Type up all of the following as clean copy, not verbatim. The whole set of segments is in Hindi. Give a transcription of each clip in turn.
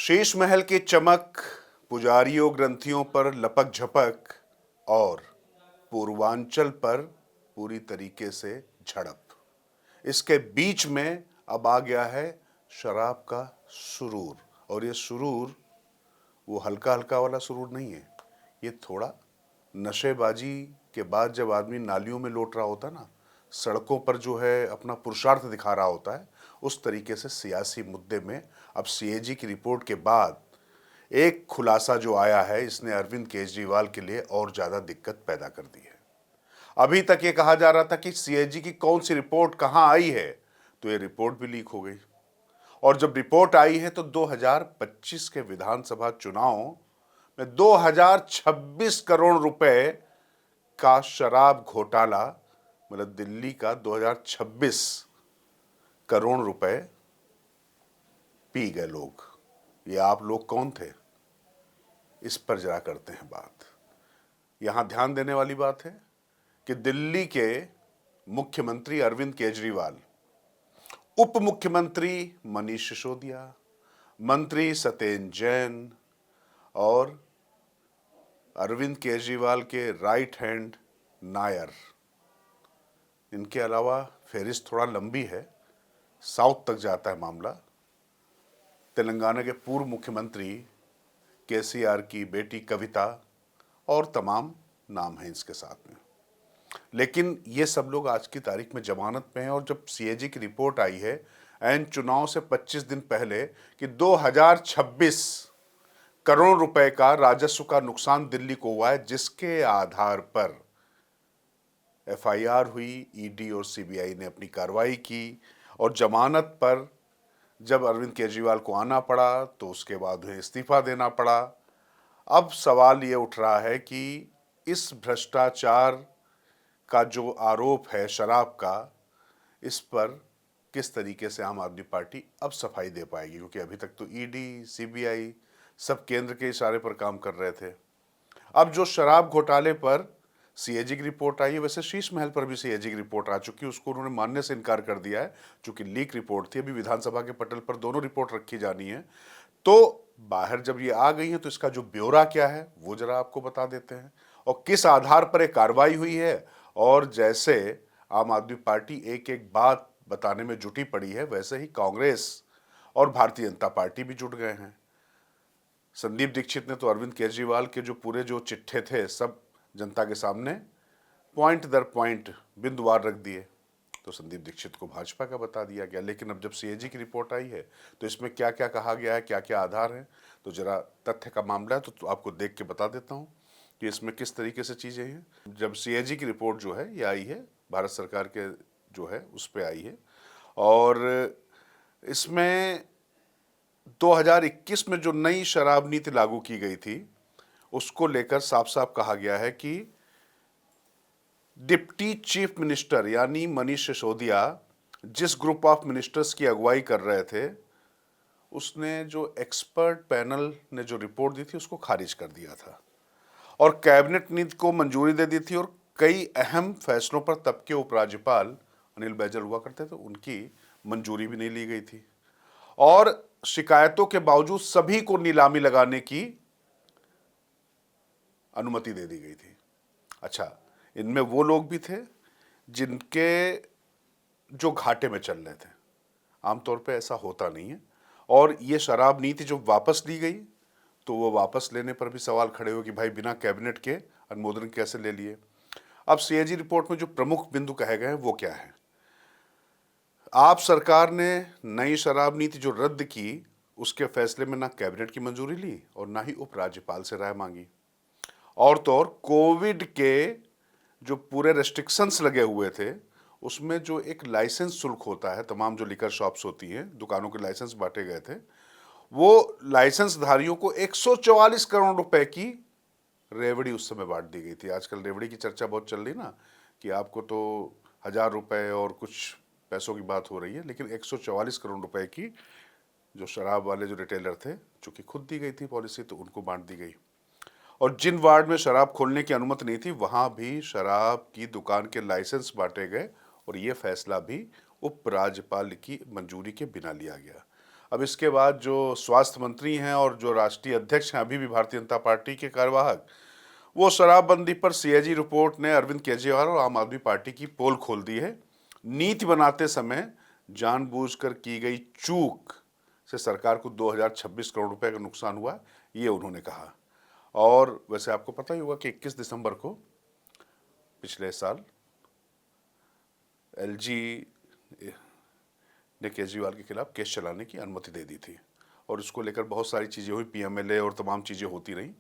शीश महल की चमक, पुजारियों ग्रंथियों पर लपक झपक और पूर्वांचल पर पूरी तरीके से झड़प। इसके बीच में अब आ गया है शराब का सुरूर। और ये सुरूर वो हल्का हल्का वाला सुरूर नहीं है, ये थोड़ा नशेबाजी के बाद जब आदमी नालियों में लौट रहा होता ना, सड़कों पर जो है अपना पुरुषार्थ दिखा रहा होता है, उस तरीके से सियासी मुद्दे में अब सीएजी की रिपोर्ट के बाद एक खुलासा जो आया है, इसने अरविंद केजरीवाल के लिए और ज्यादा दिक्कत पैदा कर दी है। अभी तक ये कहा जा रहा था कि सीएजी की कौन सी रिपोर्ट कहां आई है, तो ये रिपोर्ट भी लीक हो गई। और जब रिपोर्ट आई है तो 2025 के विधानसभा चुनाव में 2026 करोड़ रुपए का शराब घोटाला, मतलब दिल्ली का 2026 करोड़ रुपए पी गए लोग। ये आप लोग कौन थे, इस पर जरा करते हैं बात। यहां ध्यान देने वाली बात है कि दिल्ली के मुख्यमंत्री अरविंद केजरीवाल, उप मुख्यमंत्री मनीष सिसोदिया, मंत्री सत्येंद्र जैन और अरविंद केजरीवाल के राइट हैंड नायर, इनके अलावा फेरिस्त थोड़ा लंबी है, साउथ तक जाता है मामला। तेलंगाना के पूर्व मुख्यमंत्री केसीआर की बेटी कविता और तमाम नाम हैं इसके साथ में। लेकिन ये सब लोग आज की तारीख में जमानत पे हैं। और जब सीएजी की रिपोर्ट आई है एन चुनाव से 25 दिन पहले कि 2026 करोड़ रुपए का राजस्व का नुकसान दिल्ली को हुआ है, जिसके आधार पर एफआईआर हुई, ईडी और सीबीआई ने अपनी कार्रवाई की और जमानत पर जब अरविंद केजरीवाल को आना पड़ा तो उसके बाद उन्हें इस्तीफा देना पड़ा। अब सवाल ये उठ रहा है कि इस भ्रष्टाचार का जो आरोप है शराब का, इस पर किस तरीके से आम आदमी पार्टी अब सफाई दे पाएगी, क्योंकि अभी तक तो ईडी सीबीआई सब केंद्र के इशारे पर काम कर रहे थे। अब जो शराब घोटाले पर सीएजी की रिपोर्ट आई है, वैसे शीश महल पर भी सीएजी की रिपोर्ट आ चुकी है, उसको उन्होंने मानने से इनकार कर दिया है, चूंकि लीक रिपोर्ट थी। अभी विधानसभा के पटल पर दोनों रिपोर्ट रखी जानी है। तो बाहर जब ये आ गई है तो इसका जो ब्यौरा क्या है वो जरा आपको बता देते हैं और किस आधार पर एक कार्रवाई हुई है। और जैसे आम आदमी पार्टी एक एक बात बताने में जुटी पड़ी है, वैसे ही कांग्रेस और भारतीय जनता पार्टी भी जुट गए हैं। संदीप दीक्षित ने तो अरविंद केजरीवाल के जो पूरे जो चिट्ठे थे सब जनता के सामने पॉइंट दर पॉइंट बिंदुवार रख दिए, तो संदीप दीक्षित को भाजपा का बता दिया गया। लेकिन अब जब सीएजी की रिपोर्ट आई है तो इसमें क्या क्या कहा गया है, क्या क्या आधार है, तो जरा तथ्य का मामला है तो आपको देख के बता देता हूँ कि इसमें किस तरीके से चीज़ें हैं। जब सीएजी की रिपोर्ट जो है ये आई है, भारत सरकार के जो है उस पर आई है, और इसमें 2021 में जो नई शराब नीति लागू की गई थी उसको लेकर साफ साफ कहा गया है कि डिप्टी चीफ मिनिस्टर यानी मनीष सिसोदिया जिस ग्रुप ऑफ मिनिस्टर्स की अगुवाई कर रहे थे, उसने जो एक्सपर्ट पैनल ने जो रिपोर्ट दी थी उसको खारिज कर दिया था और कैबिनेट नीति को मंजूरी दे दी थी। और कई अहम फैसलों पर तब के उपराज्यपाल अनिल बैजल हुआ करते थे, उनकी मंजूरी भी नहीं ली गई थी और शिकायतों के बावजूद सभी को नीलामी लगाने की अनुमति दे दी गई थी। अच्छा, इनमें वो लोग भी थे जिनके जो घाटे में चल रहे थे। आमतौर पे ऐसा होता नहीं है। और ये शराब नीति जो वापस ली गई तो वो वापस लेने पर भी सवाल खड़े हो कि भाई बिना कैबिनेट के अनुमोदन कैसे ले लिए। अब सीएजी रिपोर्ट में जो प्रमुख बिंदु कहे गए हैं वो क्या है। आप सरकार ने नई शराब नीति जो रद्द की उसके फैसले में ना कैबिनेट की मंजूरी ली और ना ही उपराज्यपाल से राय मांगी। और तो और कोविड के जो पूरे रेस्ट्रिक्शंस लगे हुए थे उसमें जो एक लाइसेंस शुल्क होता है, तमाम जो लिकर शॉप्स होती हैं, दुकानों के लाइसेंस बांटे गए थे, वो लाइसेंस धारियों को 144 करोड़ रुपए की रेवड़ी उस समय बांट दी गई थी। आजकल रेवड़ी की चर्चा बहुत चल रही ना कि आपको तो 1,000 रुपए और कुछ पैसों की बात हो रही है, लेकिन 144 करोड़ रुपए की जो शराब वाले जो रिटेलर थे, चूंकि खुद दी गई थी पॉलिसी, तो उनको बांट दी गई। और जिन वार्ड में शराब खोलने की अनुमति नहीं थी वहां भी शराब की दुकान के लाइसेंस बांटे गए और ये फैसला भी उपराज्यपाल की मंजूरी के बिना लिया गया। अब इसके बाद जो स्वास्थ्य मंत्री हैं और जो राष्ट्रीय अध्यक्ष हैं अभी भी भारतीय जनता पार्टी के कार्यवाहक, वो शराबबंदी पर सीएजी रिपोर्ट ने अरविंद केजरीवाल और आम आदमी पार्टी की पोल खोल दी है। नीति बनाते समय जानबूझकर की गई चूक से सरकार को 2026 करोड़ रुपए का नुकसान हुआ, ये उन्होंने कहा। और वैसे आपको पता ही होगा कि 21 दिसंबर को पिछले साल एलजी ने केजरीवाल के खिलाफ केस चलाने की अनुमति दे दी थी और इसको लेकर बहुत सारी चीज़ें हुई, पीएमएलए और तमाम चीज़ें होती रहीं।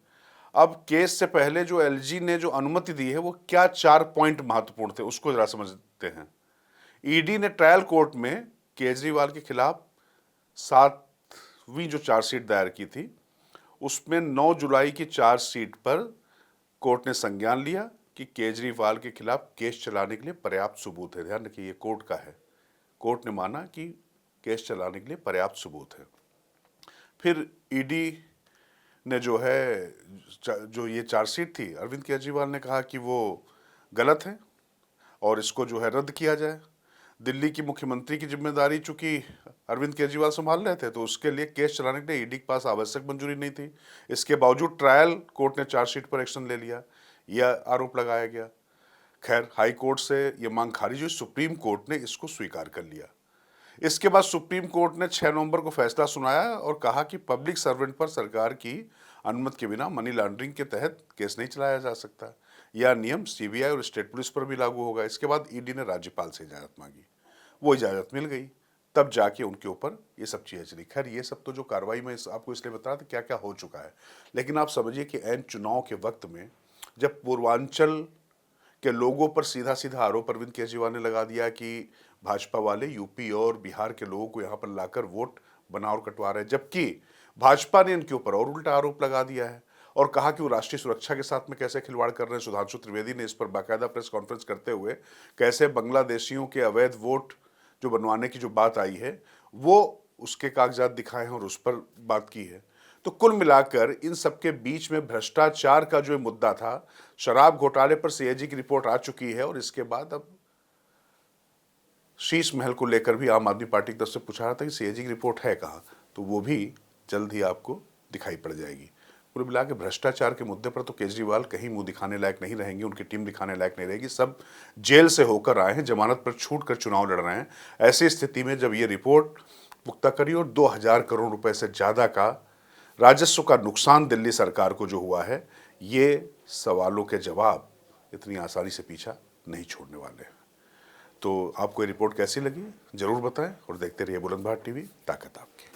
अब केस से पहले जो एलजी ने जो अनुमति दी है वो क्या 4 पॉइंट महत्वपूर्ण थे उसको जरा समझते हैं। ईडी ने ट्रायल कोर्ट में केजरीवाल के खिलाफ 7वीं जो चार्जशीट दायर की थी उसमें 9 जुलाई की चार्जशीट पर कोर्ट ने संज्ञान लिया कि केजरीवाल के खिलाफ केस चलाने के लिए पर्याप्त सबूत है। ध्यान रखिए, ये कोर्ट का है। कोर्ट ने माना कि केस चलाने के लिए पर्याप्त सबूत है। फिर ईडी ने जो ये चार्जशीट थी, अरविंद केजरीवाल ने कहा कि वो गलत है और इसको जो है रद्द किया जाए। दिल्ली की मुख्यमंत्री की जिम्मेदारी चूंकि अरविंद केजरीवाल संभाल रहे थे तो उसके लिए केस चलाने के लिए ईडी के पास आवश्यक मंजूरी नहीं थी। इसके बावजूद ट्रायल कोर्ट ने चार्जशीट पर एक्शन ले लिया, यह आरोप लगाया गया। खैर, हाई कोर्ट से यह मांग खारिज हुई, सुप्रीम कोर्ट ने इसको स्वीकार कर लिया। इसके बाद सुप्रीम कोर्ट ने 6 नवंबर को फैसला सुनाया और कहा कि पब्लिक सर्वेंट पर सरकार की अनुमति के बिना मनी लॉन्ड्रिंग के तहत केस नहीं चलाया जा सकता। यह नियम सीबीआई और स्टेट पुलिस पर भी लागू होगा। इसके बाद ईडी ने राज्यपाल से इजाजत मांगी, वो इजाजत मिल गई, तब जाके उनके ऊपर ये सब चीज़ें चली। खैर, ये सब तो जो कार्रवाई में आपको इसलिए बता रहा था क्या क्या हो चुका है, लेकिन आप समझिए कि ऐन चुनाव के वक्त में जब पूर्वांचल के लोगों पर सीधा सीधा आरोप अरविंद केजरीवाल ने लगा दिया कि भाजपा वाले यूपी और बिहार के लोगों को यहाँ पर लाकर वोट बना और कटवा रहे हैं, जबकि भाजपा ने इनके ऊपर और उल्टा आरोप लगा दिया है और कहा कि वो राष्ट्रीय सुरक्षा के साथ में कैसे खिलवाड़ कर रहे हैं। सुधांशु त्रिवेदी ने इस पर बाकायदा प्रेस कॉन्फ्रेंस करते हुए कैसे बांग्लादेशियों के अवैध वोट जो बनवाने की जो बात आई है वो उसके कागजात दिखाए हैं और उस पर बात की है। तो कुल मिलाकर इन सबके बीच में भ्रष्टाचार का जो मुद्दा था, शराब घोटाले पर सीएजी की रिपोर्ट आ चुकी है और इसके बाद अब शीश महल को लेकर भी आम आदमी पार्टी की तरफ से पूछा रहा था कि सीएजी की रिपोर्ट है कहाँ, तो वो भी जल्द ही आपको दिखाई पड़ जाएगी। कुल मिला के भ्रष्टाचार के मुद्दे पर तो केजरीवाल कहीं मुंह दिखाने लायक नहीं रहेंगे, उनकी टीम दिखाने लायक नहीं रहेगी। सब जेल से होकर आए हैं, जमानत पर छूट कर चुनाव लड़ रहे हैं। ऐसी स्थिति में जब ये रिपोर्ट पुख्ता करी और 2000 करोड़ रुपए से ज़्यादा का राजस्व का नुकसान दिल्ली सरकार को जो हुआ है, ये सवालों के जवाब इतनी आसानी से पीछा नहीं छोड़ने वाले हैं। तो आपको ये रिपोर्ट कैसी लगी जरूर बताएं और देखते रहिए बुलंदबाहर टीवी, ताकत आपकी।